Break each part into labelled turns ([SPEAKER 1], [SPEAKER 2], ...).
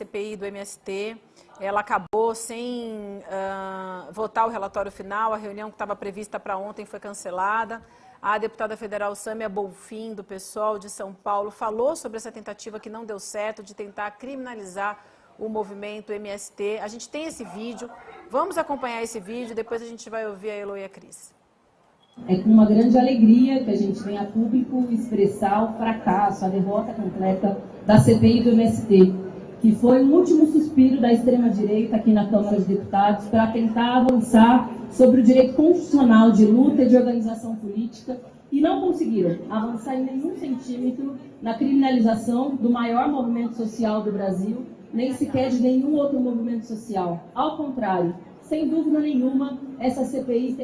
[SPEAKER 1] CPI do MST, ela acabou sem votar o relatório final, a reunião que estava prevista para ontem foi cancelada. A deputada federal Sâmia Bonfim, do PSOL de São Paulo, falou sobre essa tentativa que não deu certo de tentar criminalizar o movimento MST. A gente tem esse vídeo, vamos acompanhar esse vídeo, depois a gente vai ouvir a Elo e a Cris.
[SPEAKER 2] É com uma grande alegria que a gente vem a público expressar o fracasso, a derrota completa da CPI do MST, que foi o último suspiro da extrema-direita aqui na Câmara de Deputados para tentar avançar sobre o direito constitucional de luta e de organização política e não conseguiram avançar em nenhum centímetro na criminalização do maior movimento social do Brasil, nem sequer de nenhum outro movimento social. Ao contrário, sem dúvida nenhuma, essa CPI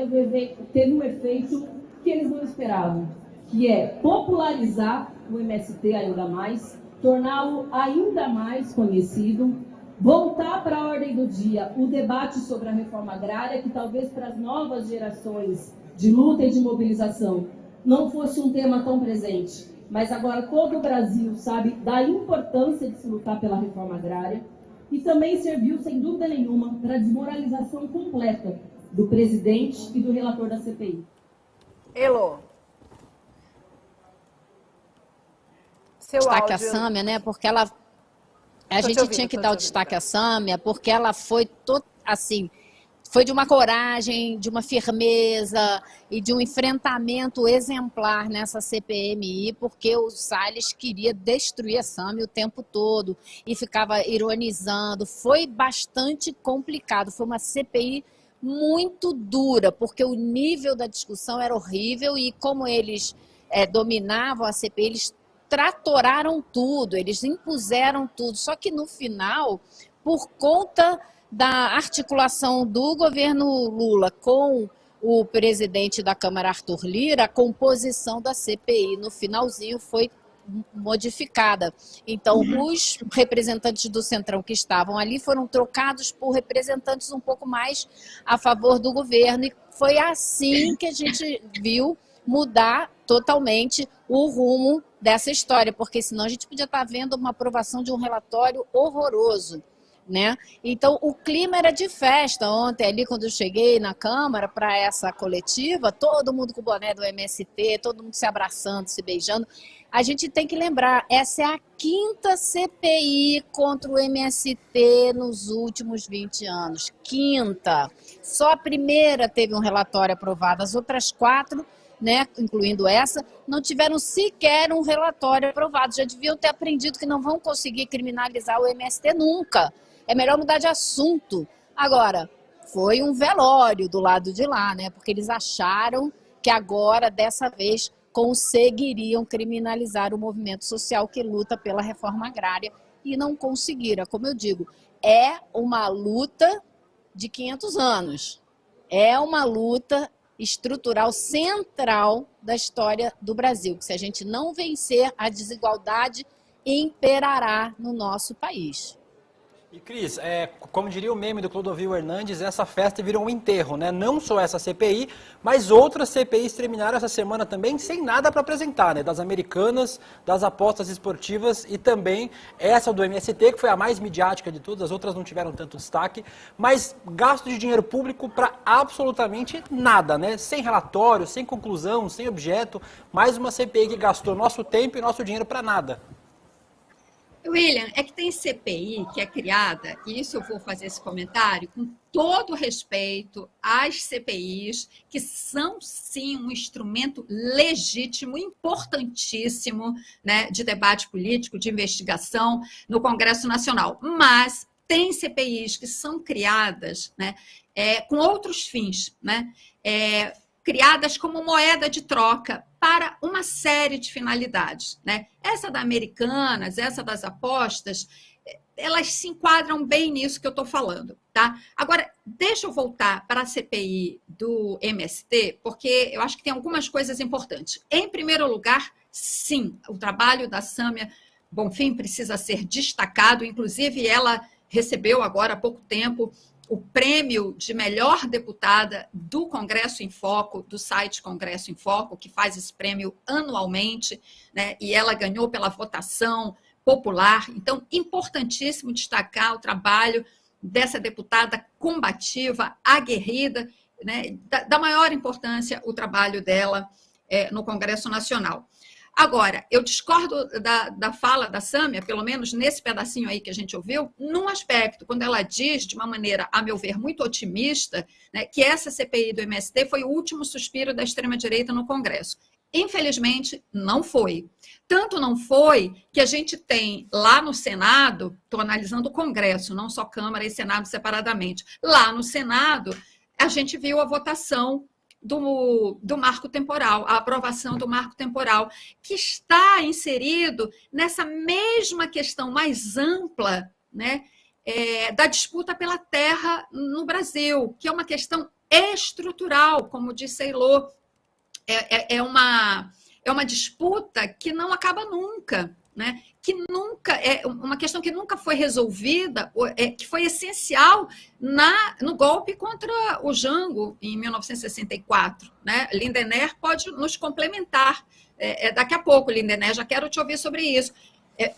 [SPEAKER 2] teve um efeito que eles não esperavam, que é popularizar o MST ainda mais, torná-lo ainda mais conhecido, voltar para a ordem do dia o debate sobre a reforma agrária, que talvez para as novas gerações de luta e de mobilização não fosse um tema tão presente, mas agora todo o Brasil sabe da importância de se lutar pela reforma agrária, e também serviu, sem dúvida nenhuma, para a desmoralização completa do presidente e do relator da CPI.
[SPEAKER 1] Elo.
[SPEAKER 3] Destaque a Sâmia, né? Porque ela... A gente tinha que dar o destaque à Sâmia, porque ela foi, assim, foi de uma coragem, de uma firmeza e de um enfrentamento exemplar nessa CPMI, porque o Salles queria destruir a Sâmia o tempo todo e ficava ironizando. Foi bastante complicado, foi uma CPI muito dura, porque o nível da discussão era horrível e como eles dominavam a CPI, eles tratoraram tudo, eles impuseram tudo, só que no final, por conta da articulação do governo Lula com o presidente da Câmara, Arthur Lira, a composição da CPI no finalzinho foi modificada. Então, os representantes do Centrão que estavam ali foram trocados por representantes um pouco mais a favor do governo, e foi assim que a gente viu mudar totalmente o rumo dessa história, porque senão a gente podia estar vendo uma aprovação de um relatório horroroso, né? Então, o clima era de festa ontem, ali quando eu cheguei na Câmara para essa coletiva, todo mundo com o boné do MST, todo mundo se abraçando, se beijando. A gente tem que lembrar, essa é a 5ª CPI contra o MST nos últimos 20 anos. 5ª. Só a primeira teve um relatório aprovado, as outras 4, né, incluindo essa, não tiveram sequer um relatório aprovado. Já deviam ter aprendido que não vão conseguir criminalizar o MST nunca. É melhor mudar de assunto. Agora, foi um velório do lado de lá, né? Porque eles acharam que agora, dessa vez, conseguiriam criminalizar o movimento social que luta pela reforma agrária e não conseguiram. Como eu digo, é uma luta de 500 anos. É uma luta estrutural central da história do Brasil, que se a gente não vencer, a desigualdade imperará no nosso país.
[SPEAKER 4] E Cris, como diria o meme do Clodovil Hernandes, essa festa virou um enterro, né? Não só essa CPI, mas outras CPIs terminaram essa semana também sem nada para apresentar, né? Das americanas, das apostas esportivas e também essa do MST, que foi a mais midiática de todas, as outras não tiveram tanto destaque, mas gasto de dinheiro público para absolutamente nada, né? Sem relatório, sem conclusão, sem objeto, mais uma CPI que gastou nosso tempo e nosso dinheiro para nada.
[SPEAKER 5] William, é que tem CPI que é criada, e isso eu vou fazer esse comentário, com todo respeito às CPIs, que são, sim, um instrumento legítimo, importantíssimo, né, de debate político, de investigação no Congresso Nacional. Mas tem CPIs que são criadas, né, com outros fins, né, criadas como moeda de troca para uma série de finalidades, né? Essa da Americanas, essa das apostas, elas se enquadram bem nisso que eu estou falando, tá? Agora, deixa eu voltar para a CPI do MST, porque eu acho que tem algumas coisas importantes. Em primeiro lugar, sim, o trabalho da Sâmia Bonfim precisa ser destacado, inclusive ela recebeu agora há pouco tempo o prêmio de melhor deputada do Congresso em Foco, do site Congresso em Foco, que faz esse prêmio anualmente, né? E ela ganhou pela votação popular. Então, importantíssimo destacar o trabalho dessa deputada combativa, aguerrida, né, da maior importância o trabalho dela no Congresso Nacional. Agora, eu discordo da fala da Sâmia, pelo menos nesse pedacinho aí que a gente ouviu, num aspecto, quando ela diz, de uma maneira, a meu ver, muito otimista, né, que essa CPI do MST foi o último suspiro da extrema-direita no Congresso. Infelizmente, não foi. Tanto não foi que a gente tem lá no Senado, estou analisando o Congresso, não só Câmara e Senado separadamente, lá no Senado, a gente viu a votação do marco temporal, a aprovação do marco temporal, que está inserido nessa mesma questão mais ampla, né, da disputa pela terra no Brasil, que é uma questão estrutural, como disse Eilô, é uma disputa que não acaba nunca, né? Que nunca é uma questão que nunca foi resolvida, que foi essencial no golpe contra o Jango em 1964, né? Lindenner pode nos complementar daqui a pouco, Lindenner, já quero te ouvir sobre isso.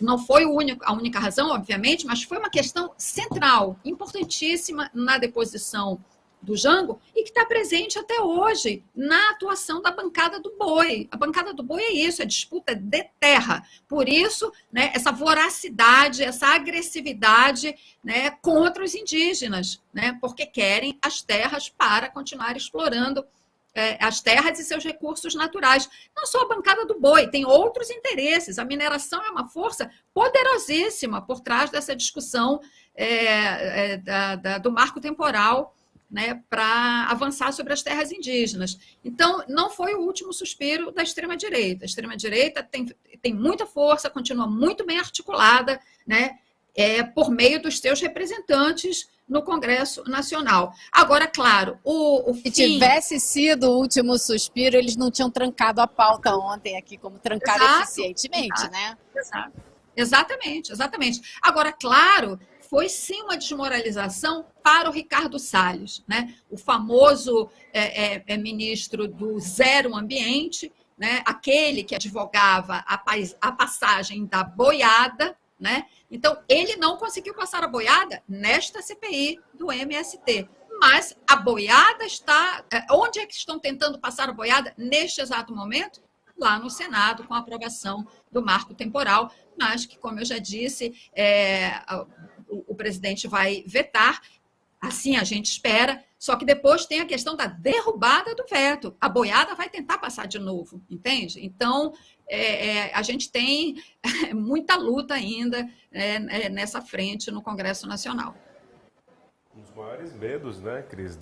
[SPEAKER 5] Não foi a única razão, obviamente, mas foi uma questão central, importantíssima na deposição do Jango e que está presente até hoje na atuação da bancada do boi. A bancada do boi é isso, é disputa de terra. Por isso, né, essa voracidade, essa agressividade, né, contra os indígenas, né, porque querem as terras para continuar explorando as terras e seus recursos naturais. Não só a bancada do boi, tem outros interesses. A mineração é uma força poderosíssima por trás dessa discussão do marco temporal, né, para avançar sobre as terras indígenas. Então, não foi o último suspiro da extrema-direita. A extrema-direita tem muita força, continua muito bem articulada, né, por meio dos seus representantes no Congresso Nacional. Agora, claro,
[SPEAKER 3] Se tivesse sido o último suspiro, eles não tinham trancado a pauta ontem aqui, como trancaram eficientemente, né?
[SPEAKER 5] Exato. Exatamente. Agora, claro, foi sim uma desmoralização para o Ricardo Salles, né? O famoso ministro do Zero Ambiente, né? Aquele que advogava a passagem da boiada, né? Então, ele não conseguiu passar a boiada nesta CPI do MST. Mas a boiada está... Onde é que estão tentando passar a boiada neste exato momento? Lá no Senado, com a aprovação do marco temporal, mas que, como eu já disse, o presidente vai vetar, assim a gente espera, só que depois tem a questão da derrubada do veto. A boiada vai tentar passar de novo, entende? Então, a gente tem muita luta ainda nessa frente no Congresso Nacional.
[SPEAKER 6] Um dos maiores medos, né, Cris,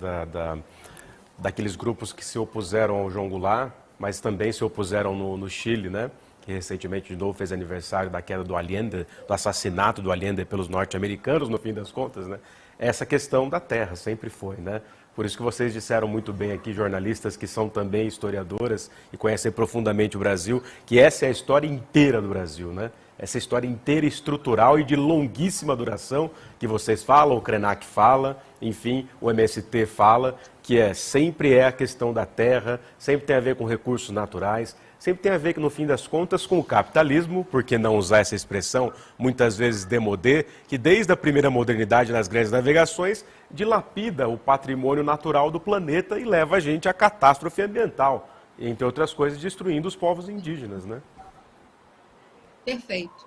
[SPEAKER 6] daqueles grupos que se opuseram ao João Goulart, mas também se opuseram no Chile, né? Que recentemente de novo fez aniversário da queda do Allende, do assassinato do Allende pelos norte-americanos, no fim das contas, né? Essa questão da terra sempre foi, né? Por isso que vocês disseram muito bem aqui, jornalistas que são também historiadoras e conhecem profundamente o Brasil, que essa é a história inteira do Brasil, né? Essa história inteira estrutural e de longuíssima duração que vocês falam, o Krenak fala, enfim, o MST fala, que sempre é a questão da terra, sempre tem a ver com recursos naturais, sempre tem a ver, no fim das contas, com o capitalismo, por que não usar essa expressão, muitas vezes démodé, que desde a primeira modernidade nas grandes navegações, dilapida o patrimônio natural do planeta e leva a gente à catástrofe ambiental, entre outras coisas, destruindo os povos indígenas, né?
[SPEAKER 5] Perfeito.